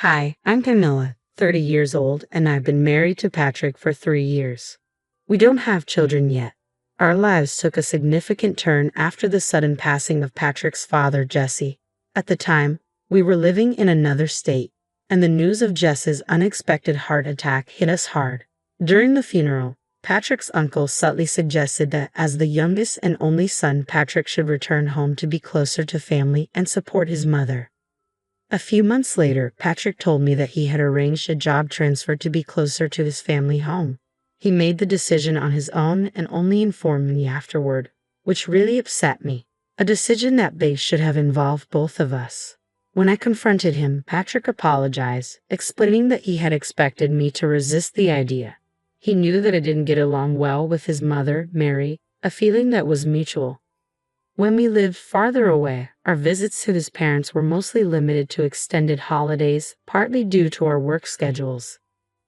Hi, I'm Camilla, 30 years old, and I've been married to Patrick for 3 years. We don't have children yet. Our lives took a significant turn after the sudden passing of Patrick's father, Jesse. At the time, we were living in another state, and the news of Jesse's unexpected heart attack hit us hard. During the funeral, Patrick's uncle subtly suggested that as the youngest and only son, Patrick should return home to be closer to family and support his mother. A few months later, Patrick told me that he had arranged a job transfer to be closer to his family home. He made the decision on his own and only informed me afterward, which really upset me. A decision that should have involved both of us. When I confronted him, Patrick apologized, explaining that he had expected me to resist the idea. He knew that I didn't get along well with his mother, Mary, a feeling that was mutual. When we lived farther away, our visits to his parents were mostly limited to extended holidays, partly due to our work schedules.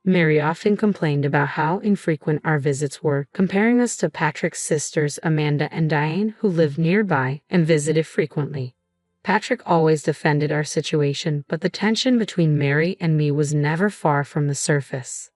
Mary often complained about how infrequent our visits were, comparing us to Patrick's sisters Amanda and Diane, who lived nearby and visited frequently. Patrick always defended our situation, but the tension between Mary and me was never far from the surface.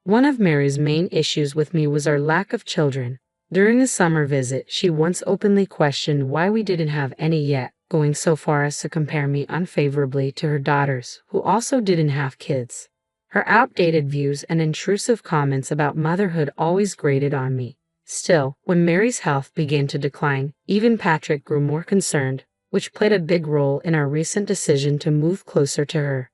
One of Mary's main issues with me was our lack of children. During a summer visit, she once openly questioned why we didn't have any yet, going so far as to compare me unfavorably to her daughters, who also didn't have kids. Her outdated views and intrusive comments about motherhood always grated on me. Still, when Mary's health began to decline, even Patrick grew more concerned, which played a big role in our recent decision to move closer to her.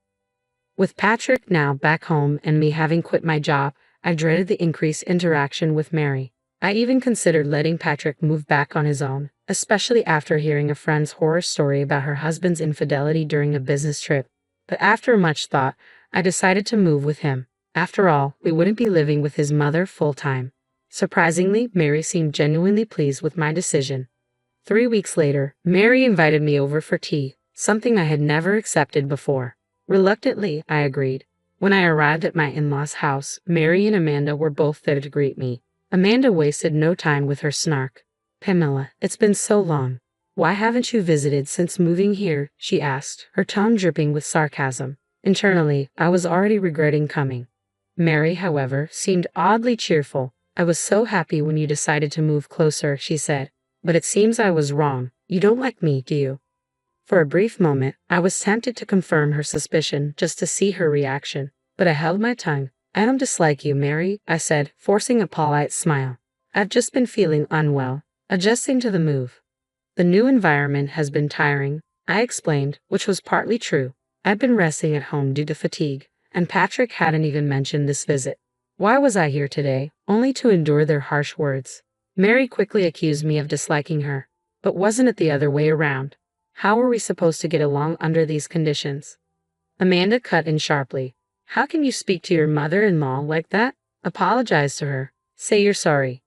With Patrick now back home and me having quit my job, I dreaded the increased interaction with Mary. I even considered letting Patrick move back on his own, especially after hearing a friend's horror story about her husband's infidelity during a business trip. But after much thought, I decided to move with him. After all, we wouldn't be living with his mother full-time. Surprisingly, Mary seemed genuinely pleased with my decision. 3 weeks later, Mary invited me over for tea, something I had never accepted before. Reluctantly, I agreed. When I arrived at my in-laws' house, Mary and Amanda were both there to greet me. Amanda wasted no time with her snark. "Pamela, it's been so long. Why haven't you visited since moving here?" she asked, her tone dripping with sarcasm. Internally, I was already regretting coming. Mary, however, seemed oddly cheerful. "I was so happy when you decided to move closer," she said. "But it seems I was wrong. You don't like me, do you?" For a brief moment, I was tempted to confirm her suspicion just to see her reaction, but I held my tongue. "I don't dislike you, Mary," I said, forcing a polite smile. "I've just been feeling unwell, adjusting to the move. The new environment has been tiring," I explained, which was partly true. I'd been resting at home due to fatigue, and Patrick hadn't even mentioned this visit. Why was I here today, only to endure their harsh words? Mary quickly accused me of disliking her, but wasn't it the other way around? How were we supposed to get along under these conditions? Amanda cut in sharply. "How can you speak to your mother-in-law like that? Apologize to her. Say you're sorry."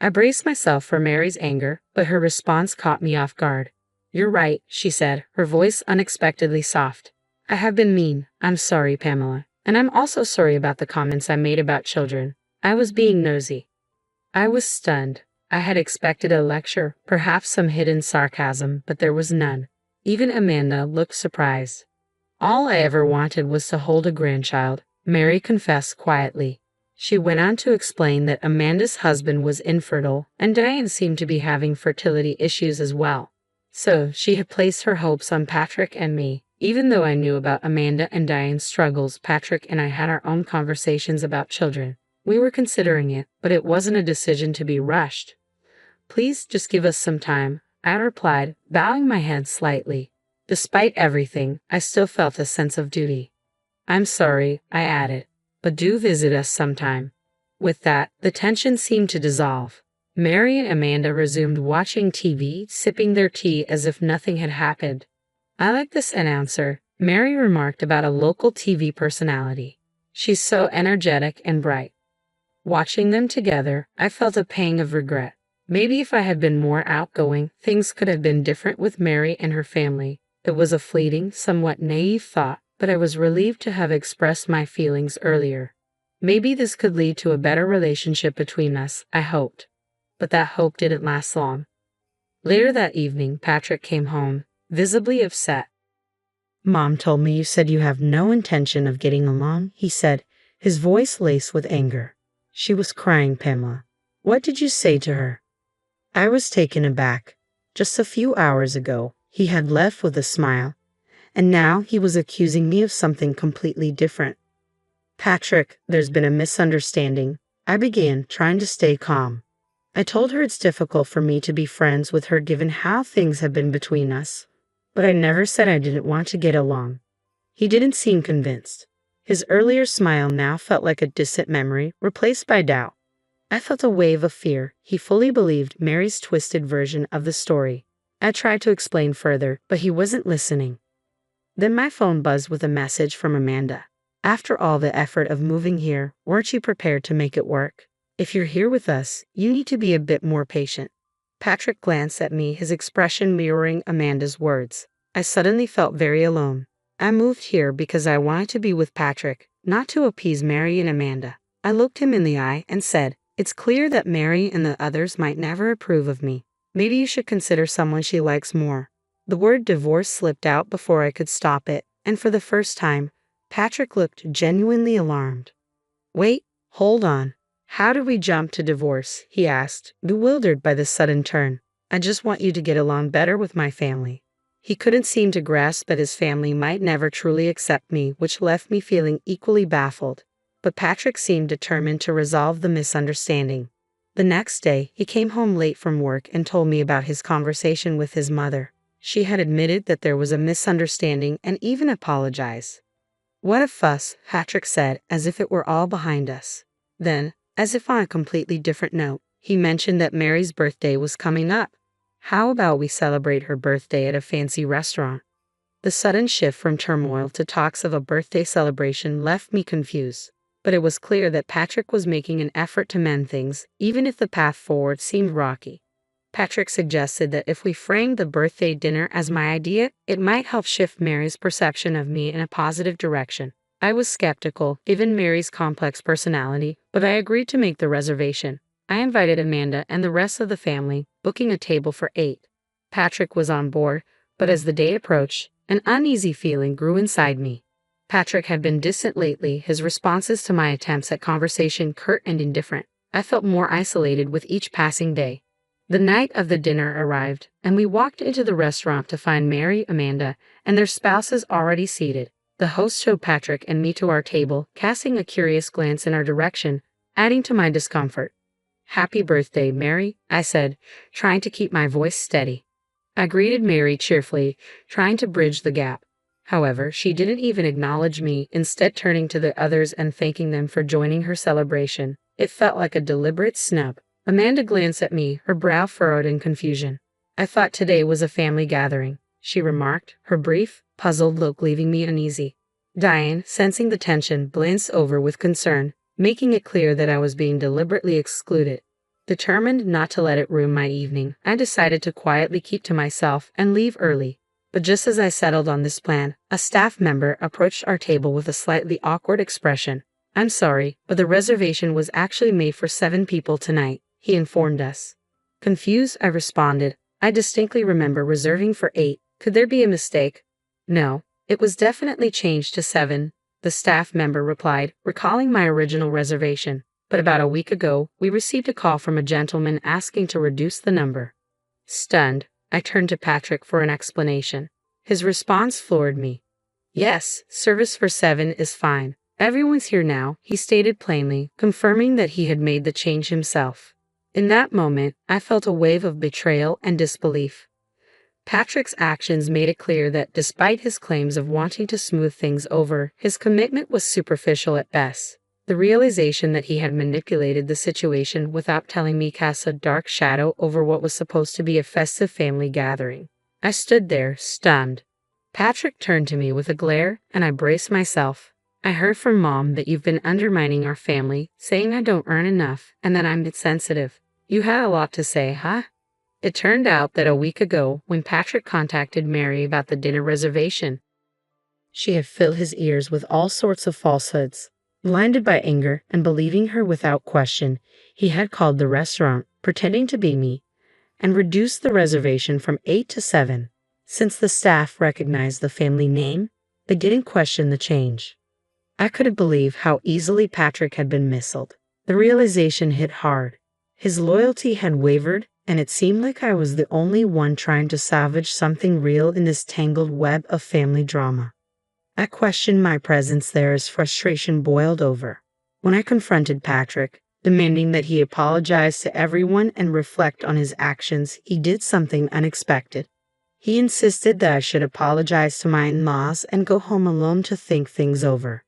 I braced myself for Mary's anger, but her response caught me off guard. "You're right," she said, her voice unexpectedly soft. "I have been mean. I'm sorry, Pamela. And I'm also sorry about the comments I made about children. I was being nosy." I was stunned. I had expected a lecture, perhaps some hidden sarcasm, but there was none. Even Amanda looked surprised. "All I ever wanted was to hold a grandchild," Mary confessed quietly. She went on to explain that Amanda's husband was infertile, and Diane seemed to be having fertility issues as well. So she had placed her hopes on Patrick and me. Even though I knew about Amanda and Diane's struggles, Patrick and I had our own conversations about children. We were considering it, but it wasn't a decision to be rushed. "Please just give us some time," I replied, bowing my head slightly. Despite everything, I still felt a sense of duty. "I'm sorry," I added, "but do visit us sometime." With that, the tension seemed to dissolve. Mary and Amanda resumed watching TV, sipping their tea as if nothing had happened. "I like this announcer," Mary remarked about a local TV personality. "She's so energetic and bright." Watching them together, I felt a pang of regret. Maybe if I had been more outgoing, things could have been different with Mary and her family. It was a fleeting, somewhat naive thought, but I was relieved to have expressed my feelings earlier. Maybe this could lead to a better relationship between us, I hoped. But that hope didn't last long. Later that evening, Patrick came home, visibly upset. Mom told me you said you have no intention of getting along, he said, his voice laced with anger. She was crying, Pamela. What did you say to her? I was taken aback. Just a few hours ago, he had left with a smile, and now he was accusing me of something completely different. Patrick, there's been a misunderstanding. I began, trying to stay calm. I told her it's difficult for me to be friends with her given how things have been between us. But I never said I didn't want to get along. He didn't seem convinced. His earlier smile now felt like a distant memory, replaced by doubt. I felt a wave of fear. He fully believed Mary's twisted version of the story. I tried to explain further, but he wasn't listening. Then my phone buzzed with a message from Amanda. After all the effort of moving here, weren't you prepared to make it work? If you're here with us, you need to be a bit more patient. Patrick glanced at me, his expression mirroring Amanda's words. I suddenly felt very alone. I moved here because I wanted to be with Patrick, not to appease Mary and Amanda. I looked him in the eye and said, "It's clear that Mary and the others might never approve of me. Maybe you should consider someone she likes more." The word divorce slipped out before I could stop it, and for the first time, Patrick looked genuinely alarmed. "Wait, hold on. How did we jump to divorce?" he asked, bewildered by the sudden turn. "I just want you to get along better with my family." He couldn't seem to grasp that his family might never truly accept me, which left me feeling equally baffled. But Patrick seemed determined to resolve the misunderstanding. The next day, he came home late from work and told me about his conversation with his mother. She had admitted that there was a misunderstanding and even apologized. "What a fuss," Patrick said, as if it were all behind us. Then, as if on a completely different note, he mentioned that Mary's birthday was coming up. How about we celebrate her birthday at a fancy restaurant? The sudden shift from turmoil to talks of a birthday celebration left me confused. But it was clear that Patrick was making an effort to mend things, even if the path forward seemed rocky. Patrick suggested that if we framed the birthday dinner as my idea, it might help shift Mary's perception of me in a positive direction. I was skeptical, given Mary's complex personality, but I agreed to make the reservation. I invited Amanda and the rest of the family, booking a table for 8. Patrick was on board, but as the day approached, an uneasy feeling grew inside me. Patrick had been distant lately, his responses to my attempts at conversation curt and indifferent. I felt more isolated with each passing day. The night of the dinner arrived, and we walked into the restaurant to find Mary, Amanda, and their spouses already seated. The host showed Patrick and me to our table, casting a curious glance in our direction, adding to my discomfort. "Happy birthday, Mary," I said, trying to keep my voice steady. I greeted Mary cheerfully, trying to bridge the gap. However, she didn't even acknowledge me, instead turning to the others and thanking them for joining her celebration. It felt like a deliberate snub. Amanda glanced at me, her brow furrowed in confusion. "I thought today was a family gathering," she remarked, her brief, puzzled look leaving me uneasy. Diane, sensing the tension, glanced over with concern, making it clear that I was being deliberately excluded. Determined not to let it ruin my evening, I decided to quietly keep to myself and leave early. But just as I settled on this plan, a staff member approached our table with a slightly awkward expression. "I'm sorry, but the reservation was actually made for 7 people tonight," he informed us. Confused, I responded, "I distinctly remember reserving for 8. Could there be a mistake?" "No, it was definitely changed to 7, the staff member replied, recalling my original reservation. "But about a week ago, we received a call from a gentleman asking to reduce the number." Stunned, I turned to Patrick for an explanation. His response floored me. "Yes, service for 7 is fine. Everyone's here now," he stated plainly, confirming that he had made the change himself. In that moment, I felt a wave of betrayal and disbelief. Patrick's actions made it clear that despite his claims of wanting to smooth things over, his commitment was superficial at best. The realization that he had manipulated the situation without telling me cast a dark shadow over what was supposed to be a festive family gathering. I stood there, stunned. Patrick turned to me with a glare, and I braced myself. "I heard from Mom that you've been undermining our family, saying I don't earn enough, and that I'm insensitive. You had a lot to say, huh?" It turned out that a week ago, when Patrick contacted Mary about the dinner reservation, she had filled his ears with all sorts of falsehoods. Blinded by anger and believing her without question, he had called the restaurant, pretending to be me, and reduced the reservation from 8 to 7. Since the staff recognized the family name, they didn't question the change. I couldn't believe how easily Patrick had been misled. The realization hit hard. His loyalty had wavered, and it seemed like I was the only one trying to salvage something real in this tangled web of family drama. I questioned my presence there as frustration boiled over. When I confronted Patrick, demanding that he apologize to everyone and reflect on his actions, he did something unexpected. He insisted that I should apologize to my in-laws and go home alone to think things over.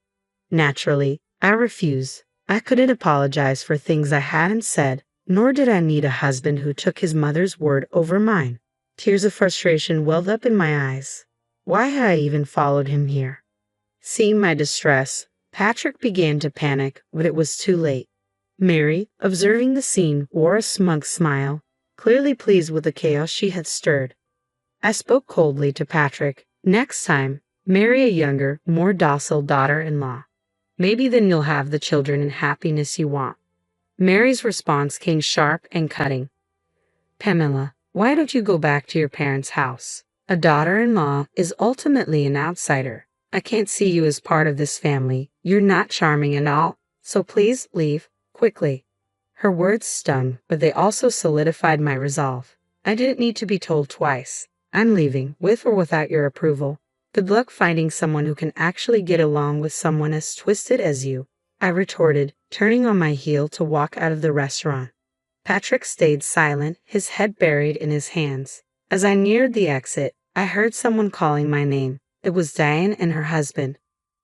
Naturally, I refused. I couldn't apologize for things I hadn't said, nor did I need a husband who took his mother's word over mine. Tears of frustration welled up in my eyes. Why had I even followed him here? Seeing my distress, Patrick began to panic, but it was too late. Mary, observing the scene, wore a smug smile, clearly pleased with the chaos she had stirred. I spoke coldly to Patrick. Next time, marry a younger, more docile daughter-in-law. Maybe then you'll have the children and happiness you want. Mary's response came sharp and cutting. Pamela, why don't you go back to your parents' house? A daughter-in-law is ultimately an outsider. I can't see you as part of this family. You're not charming at all. So please leave, quickly. Her words stung, but they also solidified my resolve. I didn't need to be told twice. I'm leaving, with or without your approval. Good luck finding someone who can actually get along with someone as twisted as you, I retorted, turning on my heel to walk out of the restaurant. Patrick stayed silent, his head buried in his hands. As I neared the exit, I heard someone calling my name. It was Diane and her husband.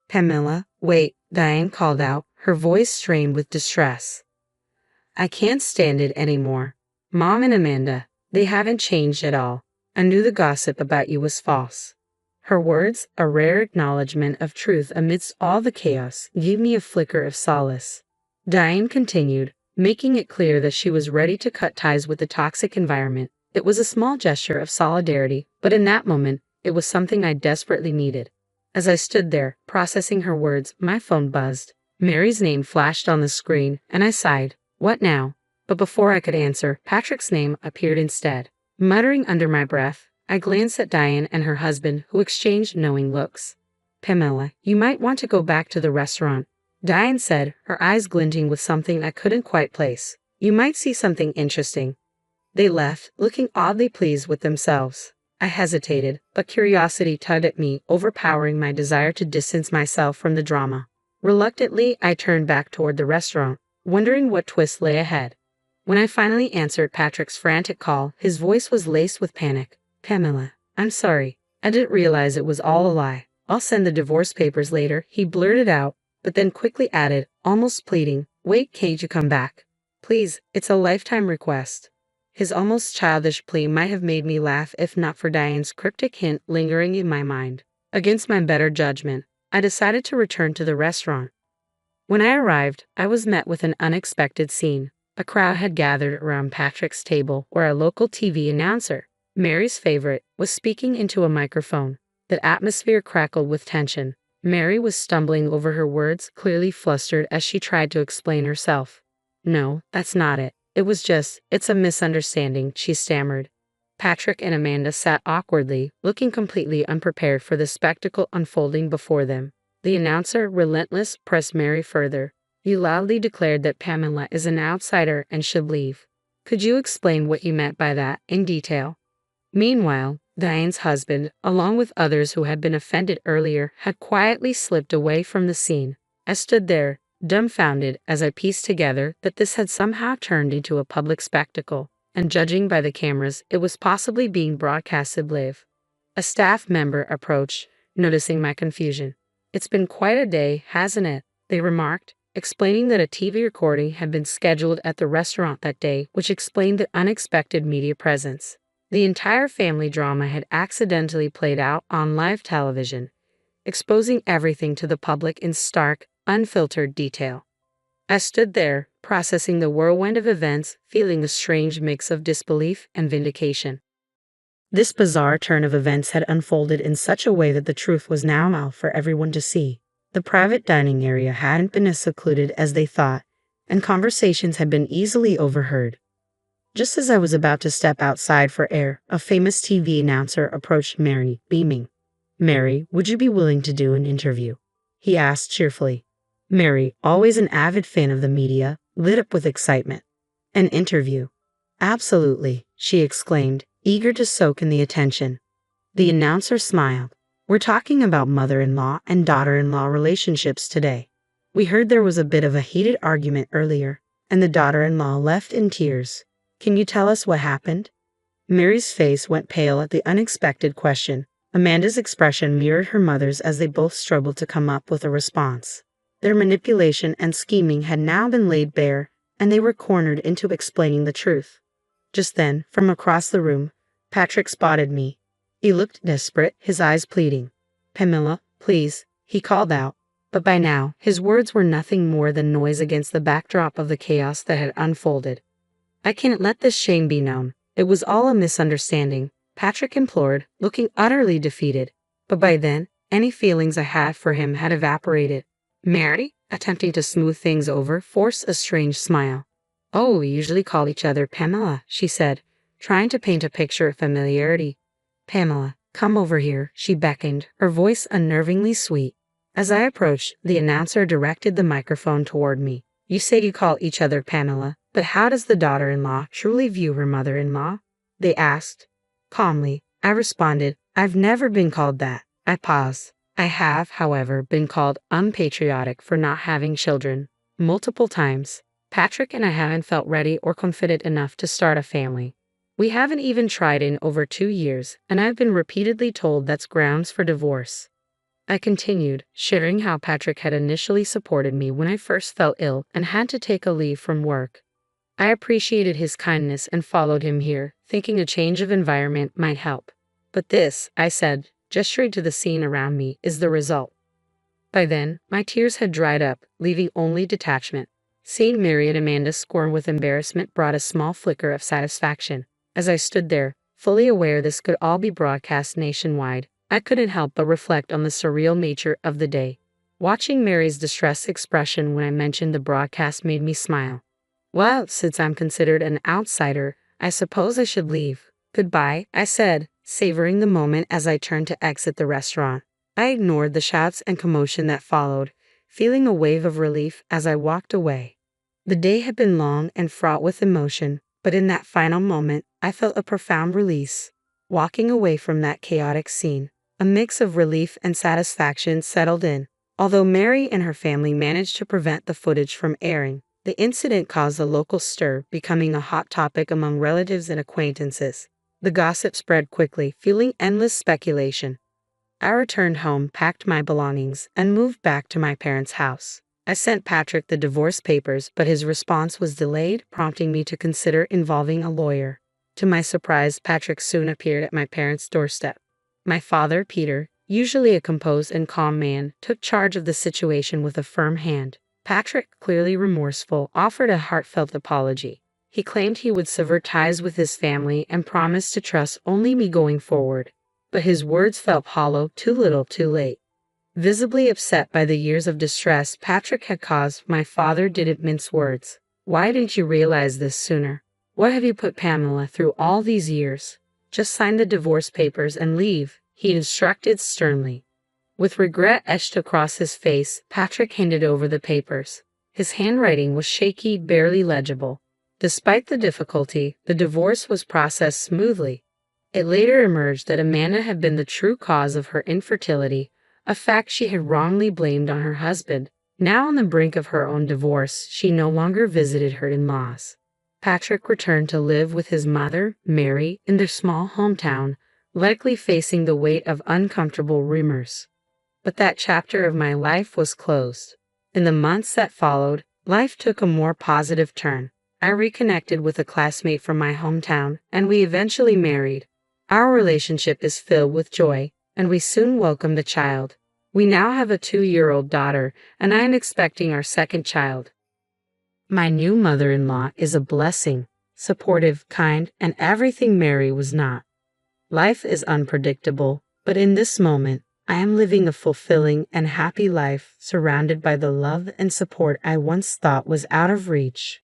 Pamela, wait, Diane called out, her voice strained with distress. I can't stand it anymore. Mom and Amanda, they haven't changed at all. I knew the gossip about you was false. Her words, a rare acknowledgement of truth amidst all the chaos, gave me a flicker of solace. Diane continued, making it clear that she was ready to cut ties with the toxic environment. It was a small gesture of solidarity, but in that moment, it was something I desperately needed. As I stood there, processing her words, my phone buzzed. Mary's name flashed on the screen, and I sighed. What now? But before I could answer, Patrick's name appeared instead. Muttering under my breath, I glanced at Diane and her husband, who exchanged knowing looks. Pamela, you might want to go back to the restaurant, Diane said, her eyes glinting with something I couldn't quite place. You might see something interesting. They left, looking oddly pleased with themselves. I hesitated, but curiosity tugged at me, overpowering my desire to distance myself from the drama. Reluctantly, I turned back toward the restaurant, wondering what twist lay ahead. When I finally answered Patrick's frantic call, his voice was laced with panic. Pamela, I'm sorry. I didn't realize it was all a lie. I'll send the divorce papers later, he blurted out, but then quickly added, almost pleading, wait, can't you come back? Please, it's a lifetime request. His almost childish plea might have made me laugh if not for Diane's cryptic hint lingering in my mind. Against my better judgment, I decided to return to the restaurant. When I arrived, I was met with an unexpected scene. A crowd had gathered around Patrick's table where a local TV announcer, Mary's favorite, was speaking into a microphone. The atmosphere crackled with tension. Mary was stumbling over her words, clearly flustered as she tried to explain herself. No, that's not it. It's a misunderstanding, she stammered. Patrick and Amanda sat awkwardly, looking completely unprepared for the spectacle unfolding before them. The announcer, relentless, pressed Mary further. You loudly declared that Pamela is an outsider and should leave. Could you explain what you meant by that in detail? Meanwhile, Diane's husband, along with others who had been offended earlier, had quietly slipped away from the scene. I stood there, dumbfounded, as I pieced together that this had somehow turned into a public spectacle, and judging by the cameras, it was possibly being broadcasted live. A staff member approached, noticing my confusion. It's been quite a day, hasn't it? They remarked, explaining that a TV recording had been scheduled at the restaurant that day, which explained the unexpected media presence. The entire family drama had accidentally played out on live television, exposing everything to the public in stark, unfiltered detail. I stood there, processing the whirlwind of events, feeling a strange mix of disbelief and vindication. This bizarre turn of events had unfolded in such a way that the truth was now out for everyone to see. The private dining area hadn't been as secluded as they thought, and conversations had been easily overheard. Just as I was about to step outside for air, a famous TV announcer approached Mary, beaming. Mary, would you be willing to do an interview? He asked cheerfully. Mary, always an avid fan of the media, lit up with excitement. An interview? Absolutely, she exclaimed, eager to soak in the attention. The announcer smiled. We're talking about mother-in-law and daughter-in-law relationships today. We heard there was a bit of a heated argument earlier, and the daughter-in-law left in tears. Can you tell us what happened? Mary's face went pale at the unexpected question. Amanda's expression mirrored her mother's as they both struggled to come up with a response. Their manipulation and scheming had now been laid bare, and they were cornered into explaining the truth. Just then, from across the room, Patrick spotted me. He looked desperate, his eyes pleading. Pamela, please, he called out. But by now, his words were nothing more than noise against the backdrop of the chaos that had unfolded. I can't let this shame be known. It was all a misunderstanding, Patrick implored, looking utterly defeated. But by then, any feelings I had for him had evaporated. Mary, attempting to smooth things over, forced a strange smile. Oh, we usually call each other Pamela, she said, trying to paint a picture of familiarity. Pamela, come over here, she beckoned, her voice unnervingly sweet. As I approached, the announcer directed the microphone toward me. You say you call each other Pamela, but how does the daughter-in-law truly view her mother-in-law? They asked. Calmly, I responded, I've never been called that. I paused. I have, however, been called unpatriotic for not having children. Multiple times. Patrick and I haven't felt ready or confident enough to start a family. We haven't even tried in over 2 years, and I've been repeatedly told that's grounds for divorce. I continued, sharing how Patrick had initially supported me when I first fell ill and had to take a leave from work. I appreciated his kindness and followed him here, thinking a change of environment might help. But this, I said, gesturing to the scene around me, is the result. By then, my tears had dried up, leaving only detachment. Seeing Mary and Amanda squirm with embarrassment brought a small flicker of satisfaction. As I stood there, fully aware this could all be broadcast nationwide, I couldn't help but reflect on the surreal nature of the day. Watching Mary's distressed expression when I mentioned the broadcast made me smile. Well, since I'm considered an outsider, I suppose I should leave. Goodbye, I said, savoring the moment as I turned to exit the restaurant. I ignored the shouts and commotion that followed, feeling a wave of relief as I walked away. The day had been long and fraught with emotion, but in that final moment, I felt a profound release. Walking away from that chaotic scene, a mix of relief and satisfaction settled in. Although Mary and her family managed to prevent the footage from airing, the incident caused a local stir, becoming a hot topic among relatives and acquaintances. The gossip spread quickly, fueling endless speculation. I returned home, packed my belongings, and moved back to my parents' house. I sent Patrick the divorce papers, but his response was delayed, prompting me to consider involving a lawyer. To my surprise, Patrick soon appeared at my parents' doorstep. My father, Peter, usually a composed and calm man, took charge of the situation with a firm hand. Patrick, clearly remorseful, offered a heartfelt apology. He claimed he would sever ties with his family and promised to trust only me going forward. But his words felt hollow, too little, too late. Visibly upset by the years of distress Patrick had caused, my father didn't mince words. Why didn't you realize this sooner? What have you put Pamela through all these years? Just sign the divorce papers and leave, he instructed sternly. With regret etched across his face, Patrick handed over the papers. His handwriting was shaky, barely legible. Despite the difficulty, the divorce was processed smoothly. It later emerged that Amanda had been the true cause of her infertility, a fact she had wrongly blamed on her husband. Now on the brink of her own divorce, she no longer visited her in-laws. Patrick returned to live with his mother, Mary, in their small hometown, likely facing the weight of uncomfortable rumors. But that chapter of my life was closed. In the months that followed, life took a more positive turn. I reconnected with a classmate from my hometown, and we eventually married. Our relationship is filled with joy, and we soon welcomed a child. We now have a 2-year-old daughter, and I am expecting our second child. My new mother-in-law is a blessing, supportive, kind, and everything Mary was not. Life is unpredictable, but in this moment, I am living a fulfilling and happy life surrounded by the love and support I once thought was out of reach.